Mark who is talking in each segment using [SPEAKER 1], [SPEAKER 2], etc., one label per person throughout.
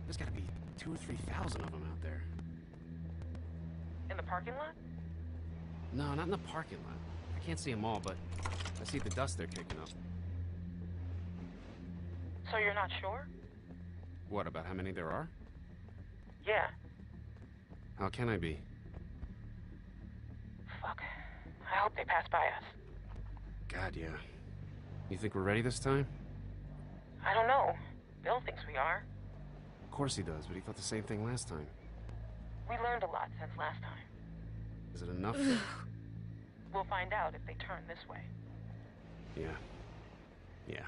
[SPEAKER 1] There's gotta be 2,000 or 3,000 of them out there.
[SPEAKER 2] In the parking lot?
[SPEAKER 1] No, not in the parking lot. I can't see them all, but I see the dust they're kicking up.
[SPEAKER 2] So you're not sure?
[SPEAKER 1] What, about how many there are?
[SPEAKER 2] Yeah.
[SPEAKER 1] How can I be?
[SPEAKER 2] Fuck. I hope they pass by us.
[SPEAKER 1] God, yeah. You think we're ready this time?
[SPEAKER 2] I don't know. Bill thinks we are.
[SPEAKER 1] Of course he does, but he thought the same thing last time.
[SPEAKER 2] We learned a lot since last time.
[SPEAKER 1] Is it enough?
[SPEAKER 2] We'll find out if they turn this way.
[SPEAKER 1] Yeah. Yeah.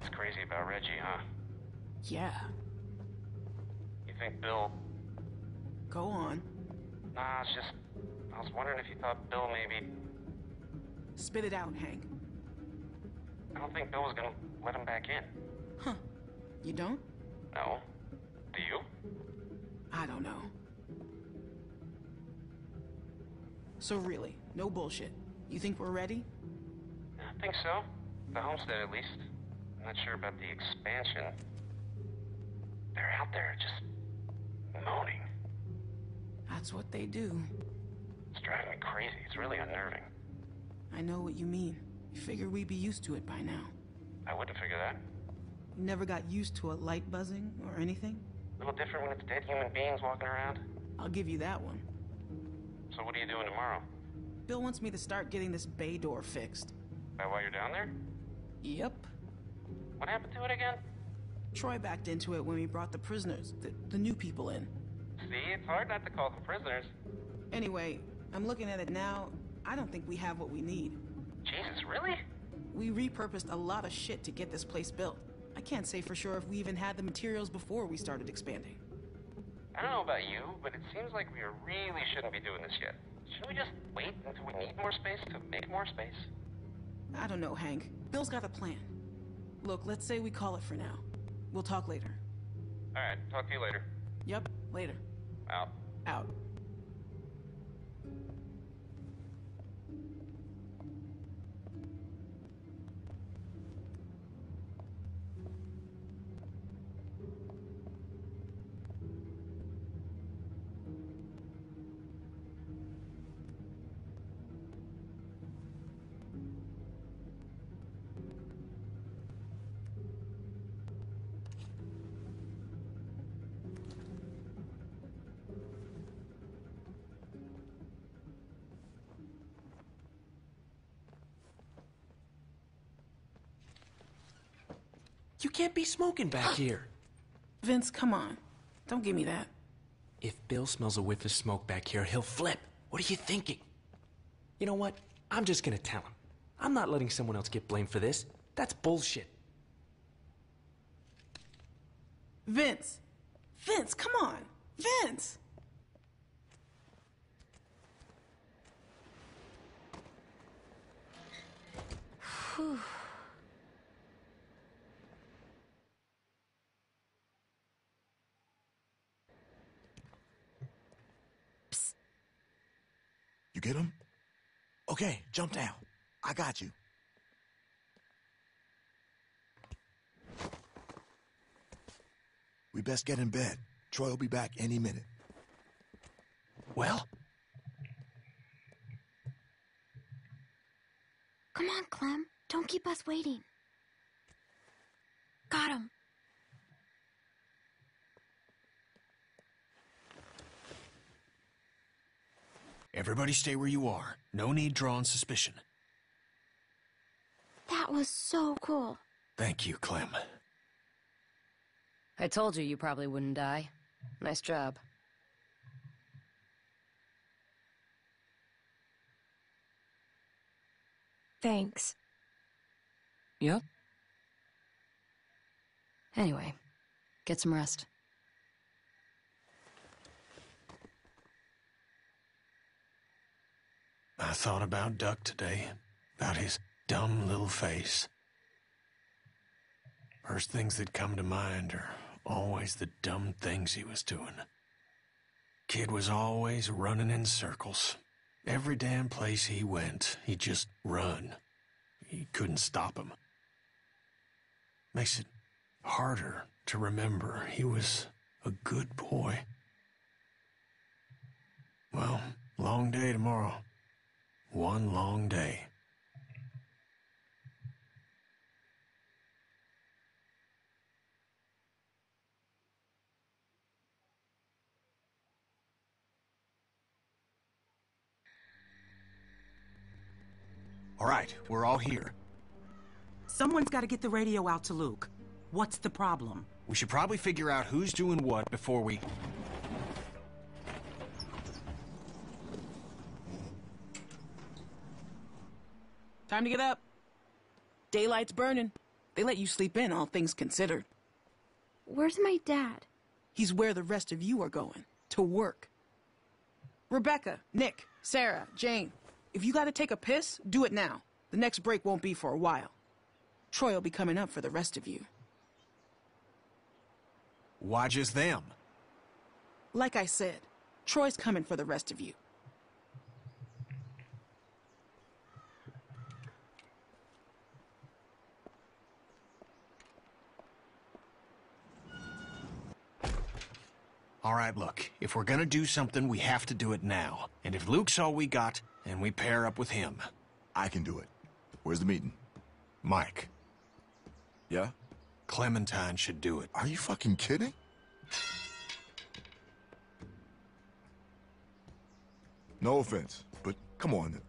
[SPEAKER 1] It's crazy about Reggie, huh?
[SPEAKER 3] Yeah.
[SPEAKER 1] You think Bill...
[SPEAKER 3] Go on.
[SPEAKER 1] Nah, it's just... I was wondering if you thought Bill maybe...
[SPEAKER 3] Spit it out, Hank.
[SPEAKER 1] I don't think Bill was gonna let him back in.
[SPEAKER 3] Huh. You don't?
[SPEAKER 1] No. Do you?
[SPEAKER 3] I don't know. So really, no bullshit. You think we're ready?
[SPEAKER 1] I think so. The homestead, at least. I'm not sure about the expansion. They're out there just... moaning.
[SPEAKER 3] That's what they do.
[SPEAKER 1] It's driving me crazy. It's really unnerving.
[SPEAKER 3] I know what you mean. You figure we'd be used to it by now.
[SPEAKER 1] I wouldn't figure that.
[SPEAKER 3] You never got used to a light buzzing or anything?
[SPEAKER 1] A little different when it's dead human beings walking around.
[SPEAKER 3] I'll give you that one.
[SPEAKER 1] So what are you doing tomorrow?
[SPEAKER 3] Bill wants me to start getting this bay door fixed.
[SPEAKER 1] That why you're down there?
[SPEAKER 3] Yep.
[SPEAKER 1] What happened to it again?
[SPEAKER 3] Troy backed into it when we brought the prisoners, the new people in.
[SPEAKER 1] See, it's hard not to call them prisoners.
[SPEAKER 3] Anyway, I'm looking at it now. I don't think we have what we need.
[SPEAKER 1] Jesus, really?
[SPEAKER 3] We repurposed a lot of shit to get this place built. I can't say for sure if we even had the materials before we started expanding.
[SPEAKER 1] I don't know about you, but it seems like we really shouldn't be doing this yet. Shouldn't we just wait until we need more space to make more space?
[SPEAKER 3] I don't know, Hank. Bill's got a plan. Look, let's say we call it for now. We'll talk later.
[SPEAKER 1] Alright, talk to you later.
[SPEAKER 3] Yep, later.
[SPEAKER 1] Out.
[SPEAKER 3] Out.
[SPEAKER 4] You can't be smoking back here.
[SPEAKER 3] Vince, come on. Don't give me that.
[SPEAKER 4] If Bill smells a whiff of smoke back here, he'll flip. What are you thinking? You know what? I'm just gonna tell him. I'm not letting someone else get blamed for this. That's bullshit.
[SPEAKER 3] Vince! Vince, come on! Vince!
[SPEAKER 5] Whew.
[SPEAKER 6] You get him? Okay, jump down. I got you. We best get in bed. Troy will be back any minute.
[SPEAKER 4] Well?
[SPEAKER 5] Come on, Clem. Don't keep us waiting. Got him.
[SPEAKER 7] Everybody stay where you are. No need drawing suspicion.
[SPEAKER 5] That was so cool.
[SPEAKER 7] Thank you, Clem.
[SPEAKER 8] I told you you probably wouldn't die. Nice job.
[SPEAKER 5] Thanks.
[SPEAKER 8] Yep. Anyway, get some rest.
[SPEAKER 7] I thought about Duck today, about his dumb little face. First things that come to mind are always the dumb things he was doing. Kid was always running in circles. Every damn place he went, he'd just run. He couldn't stop him. Makes it harder to remember he was a good boy. Well, long day tomorrow. One long day.
[SPEAKER 9] All right, we're all here.
[SPEAKER 10] Someone's got to get the radio out to Luke. What's the problem?
[SPEAKER 9] We should probably figure out who's doing what before we...
[SPEAKER 3] Time to get up. Daylight's burning. They let you sleep in, all things considered.
[SPEAKER 5] Where's my dad?
[SPEAKER 3] He's where the rest of you are going. To work. Rebecca, Nick, Sarah, Jane. If you gotta take a piss, do it now. The next break won't be for a while. Troy will be coming up for the rest of you.
[SPEAKER 9] Why just them?
[SPEAKER 3] Like I said, Troy's coming for the rest of you.
[SPEAKER 9] All right, look, if we're gonna do something, we have to do it now. And if Luke's all we got, then we pair up with him.
[SPEAKER 6] I can do it. Where's the meeting?
[SPEAKER 9] Mike,
[SPEAKER 6] Yeah?
[SPEAKER 9] Clementine should do it.
[SPEAKER 6] Are you fucking kidding? No offense, but come on.